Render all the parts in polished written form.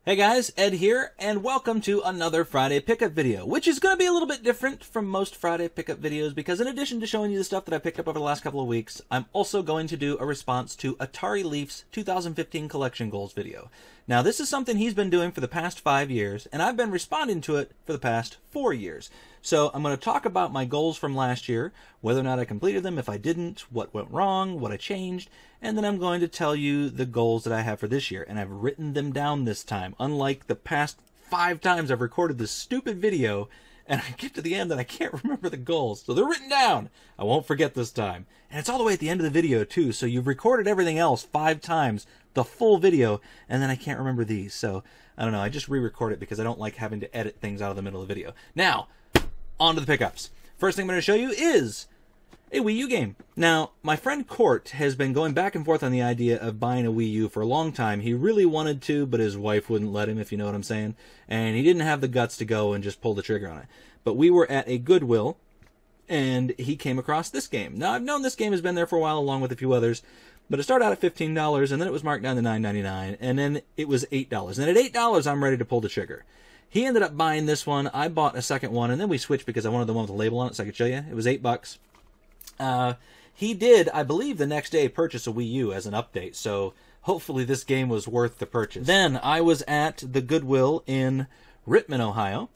Hey guys, Ed here, and welcome to another Friday pickup video, which is going to be a little bit different from most Friday pickup videos because in addition to showing you the stuff that I picked up over the last couple of weeks, I'm also going to do a response to Atarileaf's 2015 collection goals video. Now this is something he's been doing for the past 5 years, and I've been responding to it for the past 4 years. So I'm going to talk about my goals from last year, whether or not I completed them, if I didn't, what went wrong, what I changed, and then I'm going to tell you the goals that I have for this year. And I've written them down this time, unlike the past 5 times I've recorded this stupid video, and I get to the end and I can't remember the goals. So they're written down. I won't forget this time. And it's all the way at the end of the video, too, so you've recorded everything else 5 times, the full video, and then I can't remember these. So, I don't know, I just re-record it because I don't like having to edit things out of the middle of the video. Now, on to the pickups. First thing I'm going to show you is a Wii U game. Now, my friend Court has been going back and forth on the idea of buying a Wii U for a long time. He really wanted to, but his wife wouldn't let him, if you know what I'm saying. And he didn't have the guts to go and just pull the trigger on it. But we were at a Goodwill, and he came across this game. Now, I've known this game has been there for a while, along with a few others, but it started out at $15, and then it was marked down to $9.99, and then it was $8. And at $8, I'm ready to pull the trigger. He ended up buying this one. I bought a second one, and then we switched because I wanted the one with the label on it so I could show you. It was $8. He did, I believe, the next day purchase a Wii U as an update, so hopefully this game was worth the purchase. Then I was at the Goodwill in Rittman, Ohio,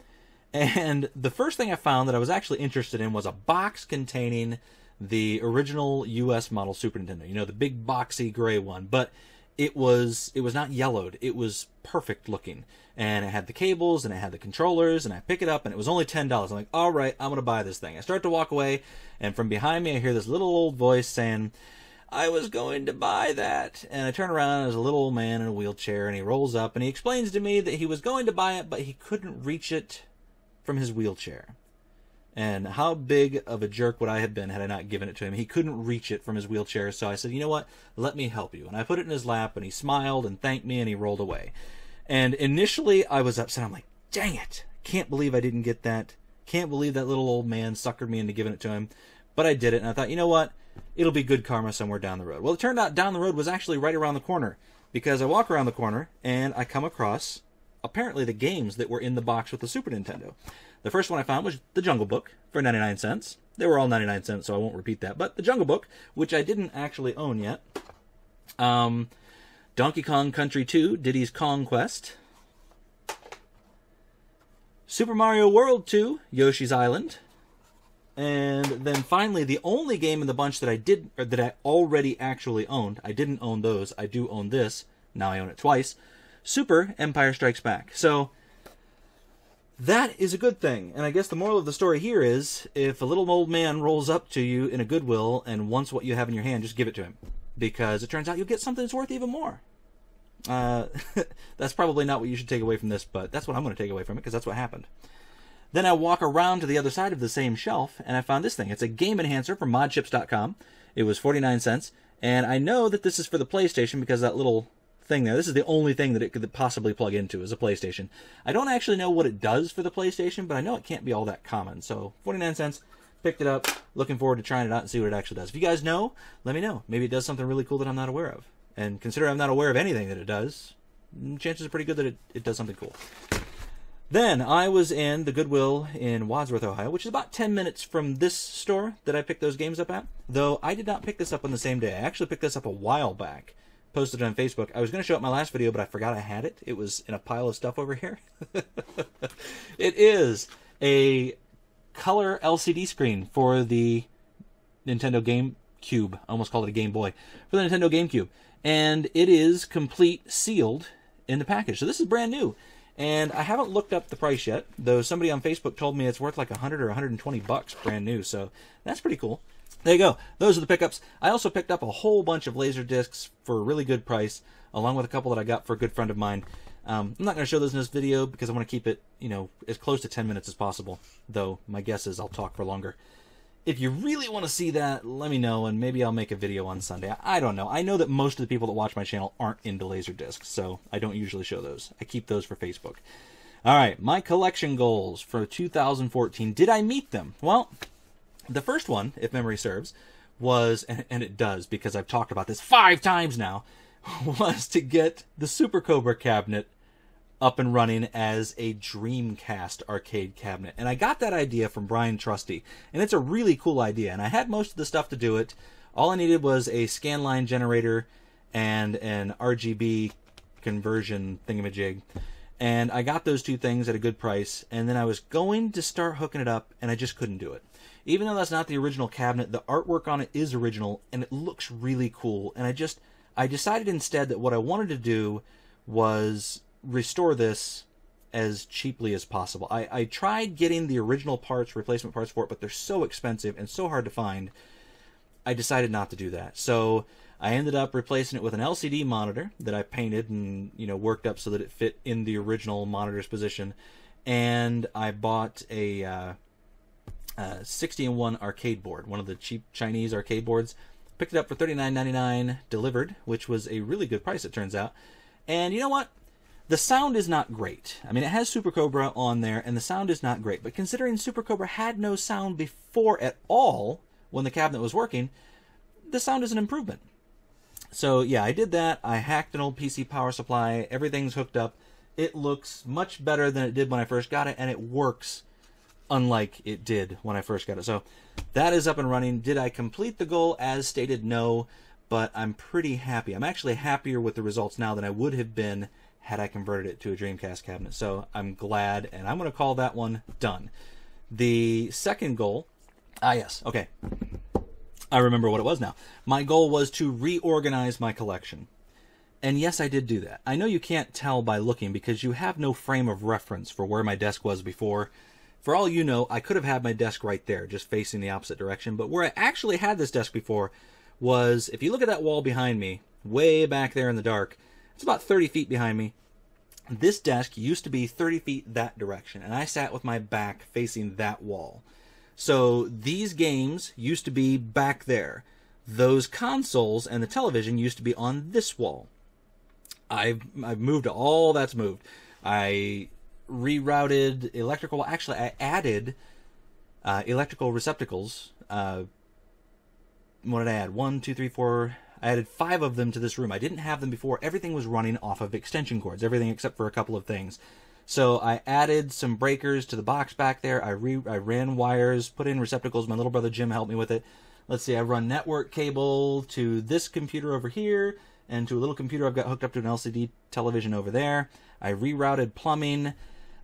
and the first thing I found that I was actually interested in was a box containing the original US model Super Nintendo. You know, the big boxy gray one, but it was not yellowed. It was perfect looking. And it had the cables, and it had the controllers, and I pick it up, and it was only $10. I'm like, all right, I'm going to buy this thing. I start to walk away, and from behind me, I hear this little old voice saying, I was going to buy that. And I turn around, and there's a little old man in a wheelchair, and he rolls up, and he explains to me that he was going to buy it, but he couldn't reach it from his wheelchair. And how big of a jerk would I have been had I not given it to him? He couldn't reach it from his wheelchair, so I said, you know what, let me help you. And I put it in his lap, and he smiled and thanked me, and he rolled away. And initially, I was upset. I'm like, dang it. Can't believe I didn't get that. Can't believe that little old man suckered me into giving it to him. But I did it, and I thought, you know what? It'll be good karma somewhere down the road. Well, it turned out down the road was actually right around the corner. Because I walk around the corner, and I come across, apparently, the games that were in the box with the Super Nintendo. The first one I found was The Jungle Book for 99 cents. They were all 99 cents, so I won't repeat that. But The Jungle Book, which I didn't actually own yet. Donkey Kong Country 2, Diddy's Kong Quest. Super Mario World 2, Yoshi's Island. And then finally, the only game in the bunch that I already actually owned. I didn't own those. I do own this. Now I own it twice. Super Empire Strikes Back. So that is a good thing. And I guess the moral of the story here is, if a little old man rolls up to you in a Goodwill and wants what you have in your hand, just give it to him. Because it turns out you'll get something that's worth even more. That's probably not what you should take away from this, but that's what I'm going to take away from it, because that's what happened. Then I walk around to the other side of the same shelf, and I found this thing. It's a game enhancer from modchips.com. It was 49 cents, and I know that this is for the PlayStation because that little thing there, this is the only thing that it could possibly plug into is a PlayStation. I don't actually know what it does for the PlayStation, but I know it can't be all that common. So 49 cents, picked it up, looking forward to trying it out and see what it actually does. If you guys know, let me know. Maybe it does something really cool that I'm not aware of. And considering I'm not aware of anything that it does, chances are pretty good that it does something cool. Then I was in the Goodwill in Wadsworth, Ohio, which is about 10 minutes from this store that I picked those games up at. Though I did not pick this up on the same day. I actually picked this up a while back. Posted it on Facebook. I was going to show it in my last video, but I forgot I had it. It was in a pile of stuff over here. It is a color LCD screen for the Nintendo GameCube. I almost called it a Game Boy. For the Nintendo GameCube. And it is complete sealed in the package. So this is brand new. And I haven't looked up the price yet, though somebody on Facebook told me it's worth like 100 or 120 bucks brand new. So that's pretty cool. There you go. Those are the pickups. I also picked up a whole bunch of laser discs for a really good price, along with a couple that I got for a good friend of mine. I'm not going to show those in this video because I want to keep it, you know, as close to 10 minutes as possible, though my guess is I'll talk for longer. If you really want to see that, let me know, and maybe I'll make a video on Sunday. I don't know. I know that most of the people that watch my channel aren't into laser discs, so I don't usually show those. I keep those for Facebook. All right, my collection goals for 2014. Did I meet them? Well, the first one, if memory serves, was, and it does because I've talked about this 5 times now, was to get the Super Cobra cabinet up and running as a Dreamcast arcade cabinet. And I got that idea from Brian Trusty, and it's a really cool idea. And I had most of the stuff to do it. All I needed was a scanline generator and an RGB conversion thingamajig. And I got those two things at a good price, and then I was going to start hooking it up, and I just couldn't do it. Even though that's not the original cabinet, the artwork on it is original, and it looks really cool. And I decided instead that what I wanted to do was restore this as cheaply as possible. I tried getting the original parts, replacement parts for it, but they're so expensive and so hard to find. I decided not to do that. So I ended up replacing it with an LCD monitor that I painted and, you know, worked up so that it fit in the original monitor's position. And I bought a 60-in-1 arcade board, one of the cheap Chinese arcade boards. Picked it up for $39.99 delivered, which was a really good price, it turns out. And you know what? The sound is not great. I mean, it has Super Cobra on there, and the sound is not great. But considering Super Cobra had no sound before at all when the cabinet was working, the sound is an improvement. So yeah, I did that. I hacked an old PC power supply. Everything's hooked up. It looks much better than it did when I first got it, and it works unlike it did when I first got it. So that is up and running. Did I complete the goal as stated? No, but I'm pretty happy. I'm actually happier with the results now than I would have been had I converted it to a Dreamcast cabinet. So I'm glad, and I'm going to call that one done. The second goal, yes, okay. I remember what it was now. My goal was to reorganize my collection. And yes, I did do that. I know you can't tell by looking because you have no frame of reference for where my desk was before. For all you know, I could have had my desk right there, just facing the opposite direction. But where I actually had this desk before was, if you look at that wall behind me, way back there in the dark, it's about 30 feet behind me. This desk used to be 30 feet that direction, and I sat with my back facing that wall. So these games used to be back there. Those consoles and the television used to be on this wall. I've moved, all that's moved. I rerouted electrical, actually I added electrical receptacles. What did I add? 1, 2, 3, 4... I added 5 of them to this room. I didn't have them before. Everything was running off of extension cords, everything except for a couple of things. So I added some breakers to the box back there. I ran wires, put in receptacles. My little brother Jim helped me with it. Let's see, I run network cable to this computer over here, and to a little computer I've got hooked up to an LCD television over there. I rerouted plumbing.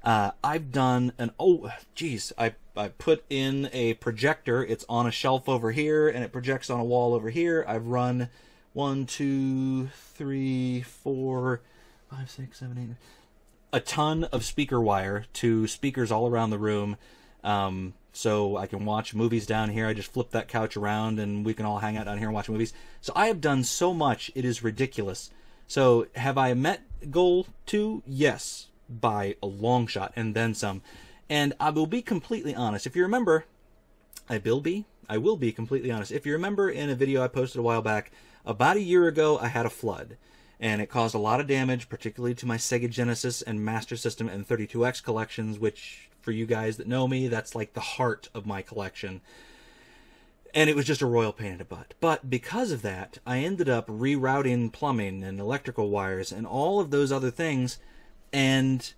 I've done an, I put in a projector. It's on a shelf over here, and it projects on a wall over here. I've run 1, 2, 3, 4, 5, 6, 7, 8... a ton of speaker wire to speakers all around the room, so I can watch movies down here. I just flip that couch around, and we can all hang out down here and watch movies. So I have done so much, it is ridiculous. So have I met goal 2? Yes, by a long shot, and then some. And I will be completely honest. If you remember, I will be completely honest. If you remember in a video I posted a while back, about a year ago, I had a flood. And it caused a lot of damage, particularly to my Sega Genesis and Master System and 32X collections, which, for you guys that know me, that's like the heart of my collection. And it was just a royal pain in the butt. But because of that, I ended up rerouting plumbing and electrical wires and all of those other things. And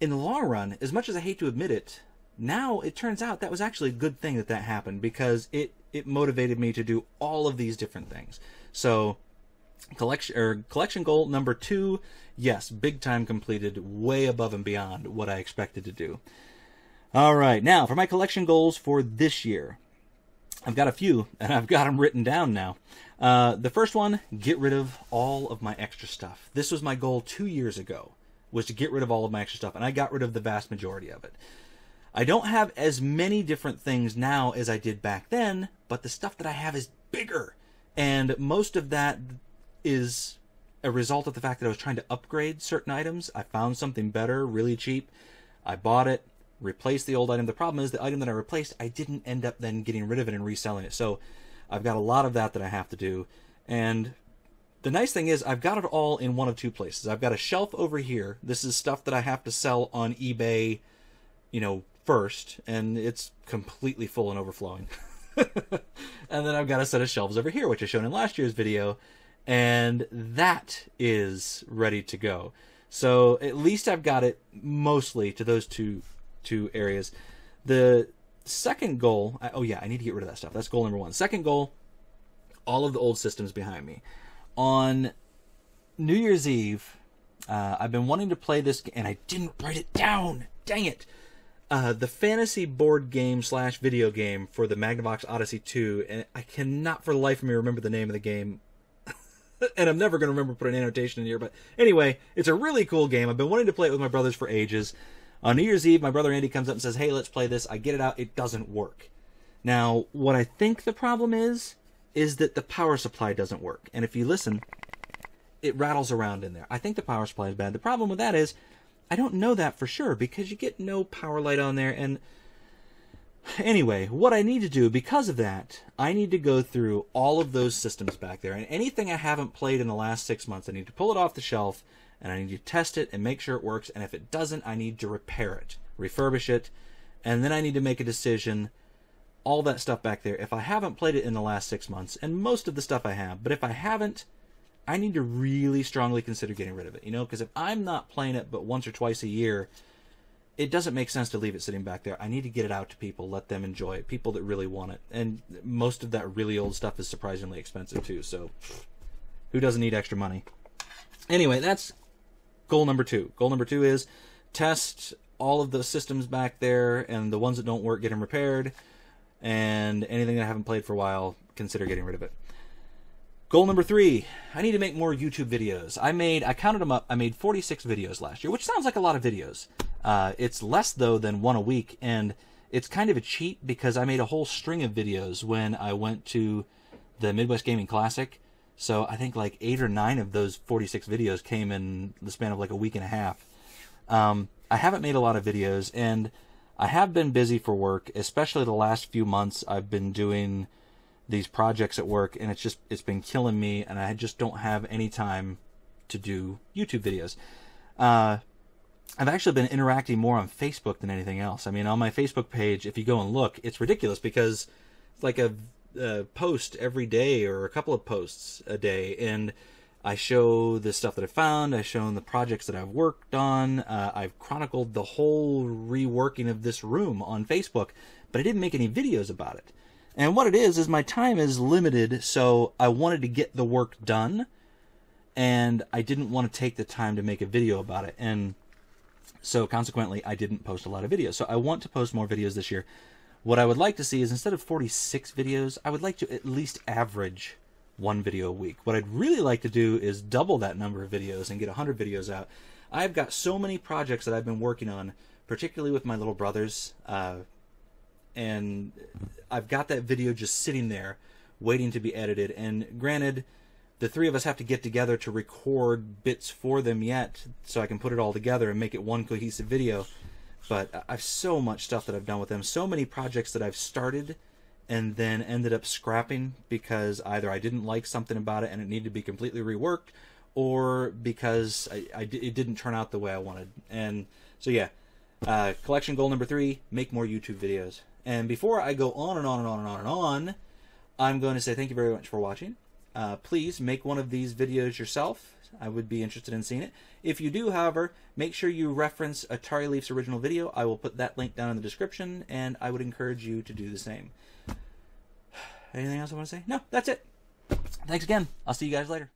in the long run, as much as I hate to admit it, now it turns out that was actually a good thing that that happened, because it motivated me to do all of these different things. So collection goal number 2, yes, big time completed, way above and beyond what I expected to do. All right, now for my collection goals for this year. I've got a few, and I've got them written down now. The first one, get rid of all of my extra stuff. This was my goal 2 years ago, was to get rid of all of my extra stuff, and I got rid of the vast majority of it. I don't have as many different things now as I did back then, but the stuff that I have is bigger, and most of that is a result of the fact that I was trying to upgrade certain items. I found something better, really cheap. I bought it, replaced the old item. The problem is the item that I replaced, I didn't end up then getting rid of it and reselling it. So I've got a lot of that I have to do. And the nice thing is I've got it all in one of two places. I've got a shelf over here. This is stuff that I have to sell on eBay, you know, first. And it's completely full and overflowing. And then I've got a set of shelves over here, which I showed in last year's video. And that is ready to go. So at least I've got it mostly to those two areas. The second goal, oh yeah, I need to get rid of that stuff. That's goal number 1. Second goal, all of the old systems behind me. On New Year's Eve, I've been wanting to play this, and I didn't write it down. Dang it. The fantasy board game / video game for the Magnavox Odyssey 2, and I cannot for the life of me remember the name of the game. And I'm never going to remember to put an annotation in here, but anyway, it's a really cool game. I've been wanting to play it with my brothers for ages. On New Year's Eve, my brother Andy comes up and says, hey, let's play this. I get it out. It doesn't work. Now, what I think the problem is that the power supply doesn't work. And if you listen, it rattles around in there. I think the power supply is bad. The problem with that is I don't know that for sure because you get no power light on there. And anyway, what I need to do because of that, I need to go through all of those systems back there. And anything I haven't played in the last 6 months, I need to pull it off the shelf and I need to test it and make sure it works. And if it doesn't, I need to repair it, refurbish it, and then I need to make a decision. All that stuff back there. If I haven't played it in the last 6 months, and most of the stuff I have, but if I haven't, I need to really strongly consider getting rid of it, you know, because if I'm not playing it but once or twice a year, it doesn't make sense to leave it sitting back there. I need to get it out to people, let them enjoy it, people that really want it. And most of that really old stuff is surprisingly expensive too, so who doesn't need extra money? Anyway, that's goal number 2. Goal number 2 is test all of the systems back there, and the ones that don't work, get them repaired, and anything that I haven't played for a while, consider getting rid of it. Goal number 3, I need to make more YouTube videos. I counted them up, I made 46 videos last year, which sounds like a lot of videos. It's less, though, than 1 a week, and it's kind of a cheat because I made a whole string of videos when I went to the Midwest Gaming Classic. So I think like 8 or 9 of those 46 videos came in the span of like a week and a half. I haven't made a lot of videos, and I have been busy for work, especially the last few months. I've been doing these projects at work, and it's been killing me, and I just don't have any time to do YouTube videos. I've actually been interacting more on Facebook than anything else. I mean, on my Facebook page, if you go and look, it's ridiculous because it's like a post every day or a couple of posts a day, and I show the stuff that I found, I've shown the projects that I've worked on, I've chronicled the whole reworking of this room on Facebook, but I didn't make any videos about it. And what it is my time is limited, so I wanted to get the work done, and I didn't want to take the time to make a video about it, and so consequently I didn't post a lot of videos. So I want to post more videos this year. What I would like to see is instead of 46 videos, I would like to at least average 1 video a week. What I'd really like to do is double that number of videos and get 100 videos out. I've got so many projects that I've been working on, particularly with my little brothers, and I've got that video just sitting there waiting to be edited. And granted, the 3 of us have to get together to record bits for them yet, so I can put it all together and make it one cohesive video. But I've so much stuff that I've done with them, so many projects that I've started and then ended up scrapping because either I didn't like something about it and it needed to be completely reworked, or because it didn't turn out the way I wanted. And so yeah, collection goal number 3, make more YouTube videos. And before I go on and on and on and on and on, I'm going to say thank you very much for watching. Please make one of these videos yourself. I would be interested in seeing it. If you do, however, make sure you reference Atarileaf's original video. I will put that link down in the description, and I would encourage you to do the same. Anything else I want to say? No, that's it. Thanks again. I'll see you guys later.